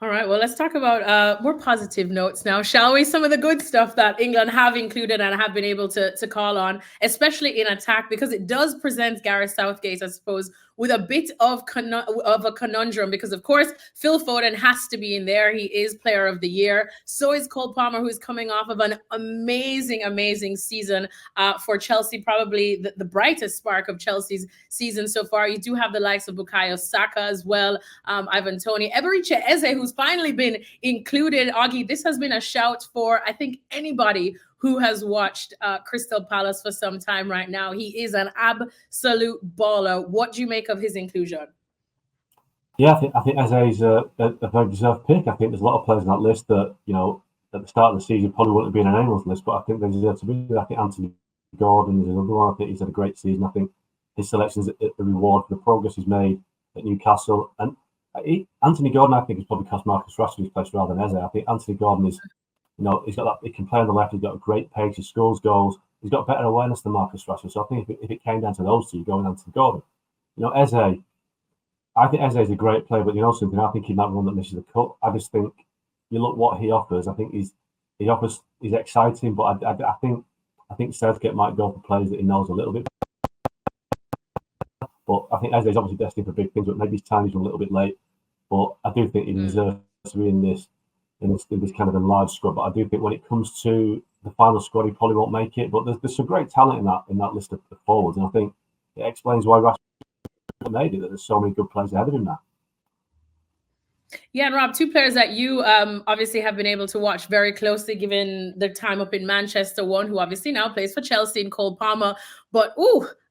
All right, well, let's talk about more positive notes now, shall we? Some of the good stuff that England have included and have been able to call on, especially in attack, because it does present Gareth Southgate, I suppose, with a bit of a conundrum. Because of course, Phil Foden has to be in there. He is Player of the Year. So is Cole Palmer, who's coming off of an amazing season for Chelsea, probably the brightest spark of Chelsea's season so far. You do have the likes of Bukayo Saka as well, Ivan Toney, Eberiche Eze, who's finally been included. Augie, this has been a shout for, I think, anybody who has watched Crystal Palace for some time right now. He is an absolute baller. What do you make of his inclusion? Yeah, I think Eze is a very deserved pick. I think there's a lot of players on that list that, at the start of the season probably wouldn't have been on anyone's list, but I think they deserve to be there. I think Anthony Gordon is another one. I think he's had a great season. I think his selection is a reward for the progress he's made at Newcastle. And Anthony Gordon, I think, has probably cost Marcus Rashford's place rather than Eze. I think Anthony Gordon is, he's got that. He can play on the left. He's got a great pace. He scores goals. He's got better awareness than Marcus Rashford. So I think if it came down to those two, going Anthony Gordon, Eze. I think Eze is a great player, but something. I think he might be one that misses the cut. I just think you look what he offers. I think he's exciting, but I think Southgate might go for players that he knows a little bit. But I think Eze is obviously destined for big things, but maybe his time is a little bit late. But I do think he deserves to be in this kind of enlarged squad. But I do think when it comes to the final squad, he probably won't make it. But there's some great talent in that list of forwards, and I think it explains why Rashford made it. That there's so many good players ahead of him now. Yeah, and Rob, two players that you obviously have been able to watch very closely given their time up in Manchester. One who obviously now plays for Chelsea in Cole Palmer. But,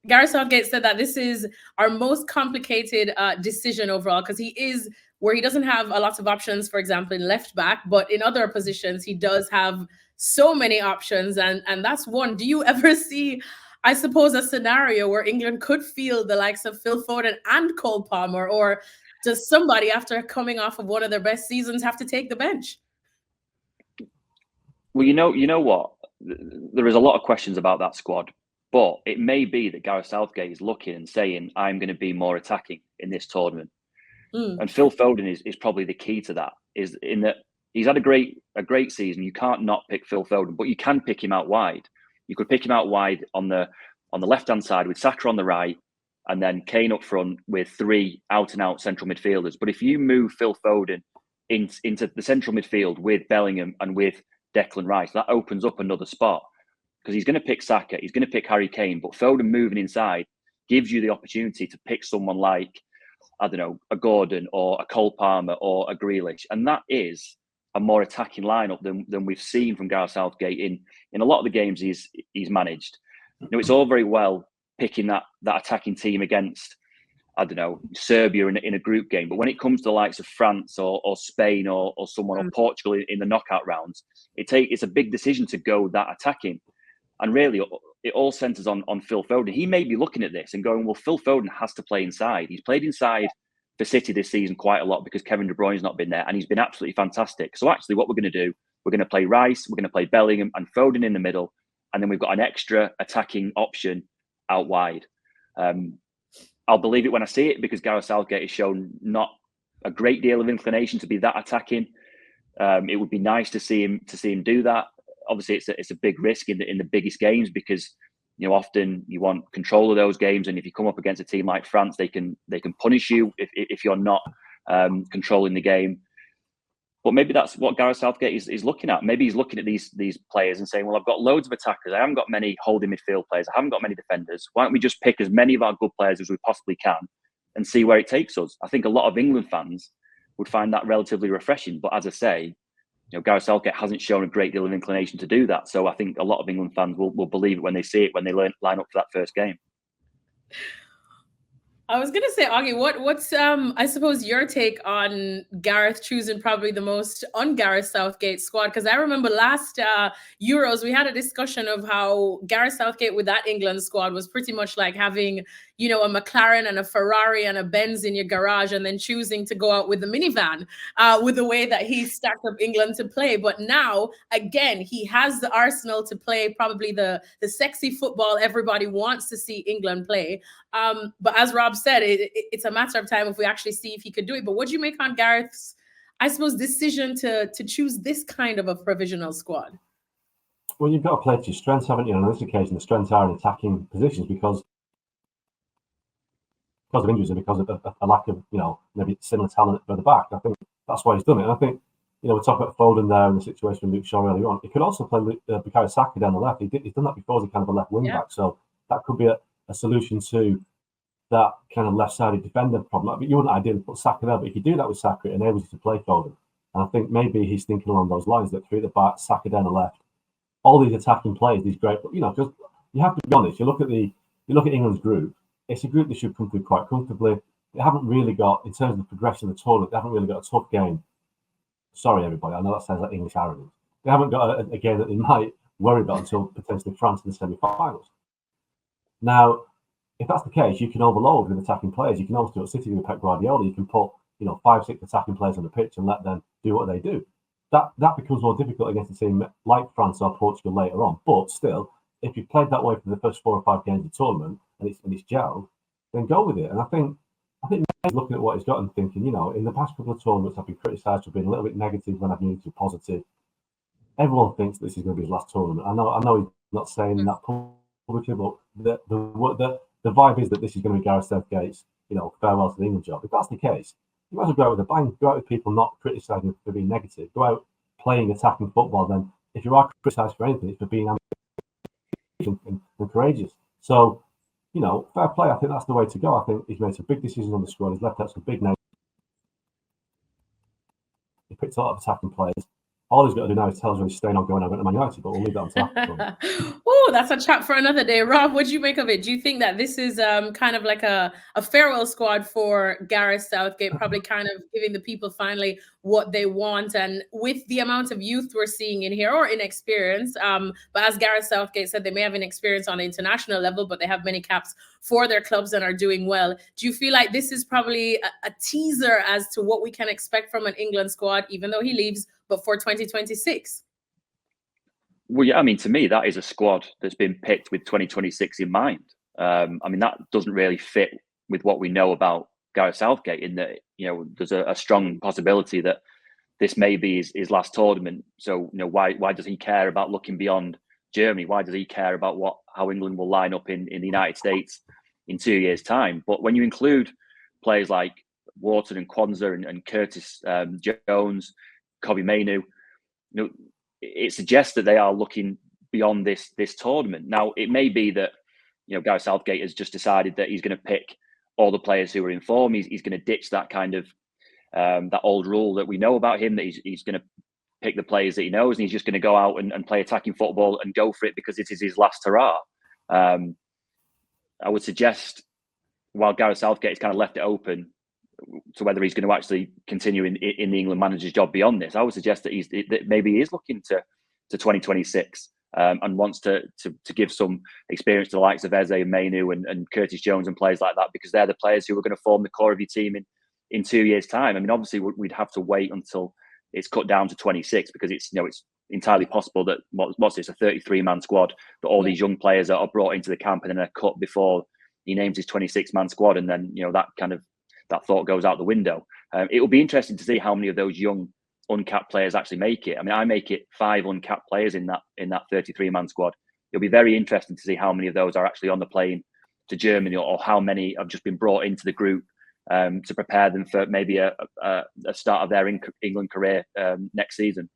Gareth Southgate said that this is our most complicated decision overall because he is where he doesn't have a lot of options, for example, in left back. But in other positions, he does have so many options. And that's one. Do you ever see, I suppose, a scenario where England could field the likes of Phil Foden and Cole Palmer, or does somebody, after coming off of one of their best seasons, have to take the bench? Well, you know what? There is a lot of questions about that squad, but it may be that Gareth Southgate is looking and saying, I'm going to be more attacking in this tournament. And Phil Foden is probably the key to that, is in that he's had a great season. You can't not pick Phil Foden, but you can pick him out wide. You could pick him out wide on the left-hand side with Saka on the right, and then Kane up front with three out-and-out central midfielders. But if you move Phil Foden into the central midfield with Bellingham and with Declan Rice, that opens up another spot because he's going to pick Saka, he's going to pick Harry Kane, but Foden moving inside gives you the opportunity to pick someone like, I don't know, a Gordon or a Cole Palmer or a Grealish. And that is a more attacking lineup than we've seen from Gareth Southgate in a lot of the games he's managed. It's all very well picking that attacking team against, I don't know, Serbia in a group game. But when it comes to the likes of France or Spain or someone or Portugal in the knockout rounds, it's a big decision to go that attacking. And really, it all centres on Phil Foden. He may be looking at this and going, well, Phil Foden has to play inside. He's played inside for City this season quite a lot because Kevin De Bruyne's not been there, and he's been absolutely fantastic. So actually what we're going to do, we're going to play Rice, we're going to play Bellingham and Foden in the middle, and then we've got an extra attacking option out wide. I'll believe it when I see it because Gareth Southgate has shown not a great deal of inclination to be that attacking. It would be nice to see him do that. Obviously, it's a big risk in the biggest games because often you want control of those games, and if you come up against a team like France, they can punish you if you're not controlling the game. But maybe that's what Gareth Southgate is looking at. Maybe he's looking at these players and saying, well, I've got loads of attackers. I haven't got many holding midfield players. I haven't got many defenders. Why don't we just pick as many of our good players as we possibly can and see where it takes us? I think a lot of England fans would find that relatively refreshing. But as I say, Gareth Southgate hasn't shown a great deal of inclination to do that. So I think a lot of England fans will believe it when they see it, when they line up for that first game. I was gonna say, Augie, what's I suppose your take on Gareth choosing probably the most un-Gareth Southgate squad? Because I remember last Euros we had a discussion of how Gareth Southgate with that England squad was pretty much like having a McLaren and a Ferrari and a Benz in your garage, and then choosing to go out with the minivan with the way that he stacked up England to play. But now, again, he has the arsenal to play probably the sexy football everybody wants to see England play. But as Rob said, it's a matter of time if we actually see if he could do it. But what do you make on Gareth's I suppose, decision to choose this kind of a provisional squad? Well, you've got to play to your strengths, haven't you? And on this occasion, the strengths are in attacking positions because of injuries and because of a lack of, maybe similar talent further back. I think that's why he's done it. And I think, we're talking about Foden there and the situation with Luke Shaw earlier on. He could also play Bukayo Saka down the left. He's done that before as a kind of a left wing back. So that could be a solution to that kind of left-sided defender problem. You wouldn't ideally put Saka there, but if you do that with Saka, it enables you to play Foden. And I think maybe he's thinking along those lines, that through the back, Saka down the left, all these attacking players, these great, because you have to be honest. You look at England's group. It's a group that should come through quite comfortably. They haven't really got, in terms of the progression of the tournament, they haven't really got a tough game. Sorry, everybody. I know that sounds like English arrogance. They haven't got a game that they might worry about until potentially France in the semi-finals. Now, if that's the case, you can overload with attacking players. You can also do what City with Pep Guardiola. You can put 5-6 attacking players on the pitch and let them do what they do. That becomes more difficult against a team like France or Portugal later on. But still, if you've played that way for the first 4 or 5 games of the tournament and it's gelled, then go with it. And I think he's looking at what he's got and thinking, in the past couple of tournaments, I've been criticised for being a little bit negative when I've needed to be positive. Everyone thinks this is going to be his last tournament. I know he's not saying that publicly, but the vibe is that this is going to be Gareth Southgate's, farewell to the England job. If that's the case, you might as well go out with a bang. Go out with people not criticising for being negative. Go out playing attacking football. Then, if you are criticised for anything, it's for being ambitious and courageous. So, fair play. I think that's the way to go. I think he's made some big decisions on the squad. He's left out some big names. He picked a lot of attacking players. All he's got to do now is tell us when he's staying on going over to Man United, but we'll leave that on that. Oh, that's a chat for another day. Rob, what do you make of it? Do you think that this is kind of like a farewell squad for Gareth Southgate, probably kind of giving the people finally what they want? And with the amount of youth we're seeing in here, or inexperience, but as Gareth Southgate said, they may have an experience on an international level, but they have many caps for their clubs and are doing well. Do you feel like this is probably a teaser as to what we can expect from an England squad, even though he leaves, but for 2026? Well, yeah, I mean, to me, that is a squad that's been picked with 2026 in mind. I mean, that doesn't really fit with what we know about Gareth Southgate, in that, there's a strong possibility that this may be his last tournament. So, why does he care about looking beyond Germany? Why does he care about how England will line up in the United States in 2 years' time? But when you include players like Wharton and Kwanzaa and Curtis Jones, Kobbie Mainoo, it suggests that they are looking beyond this tournament. Now, it may be that Gareth Southgate has just decided that he's going to pick all the players who are in form. He's going to ditch that kind of that old rule that we know about him, that he's going to pick the players that he knows, and he's just going to go out and play attacking football and go for it because it is his last hurrah. I would suggest, while Gareth Southgate has kind of left it open to whether he's going to actually continue in the England manager's job beyond this, I would suggest that maybe he is looking to 2026 and wants to give some experience to the likes of Eze and Mainoo and Curtis Jones and players like that, because they're the players who are going to form the core of your team in 2 years' time. I mean, obviously we'd have to wait until it's cut down to 26, because it's entirely possible that what's this, a 33-man squad, that all these young players are brought into the camp and then are cut before he names his 26-man squad, and then that thought goes out the window. It will be interesting to see how many of those young uncapped players actually make it. I mean, I make it 5 uncapped players in that 33-man squad. It'll be very interesting to see how many of those are actually on the plane to Germany, or how many have just been brought into the group to prepare them for maybe a start of their England career next season.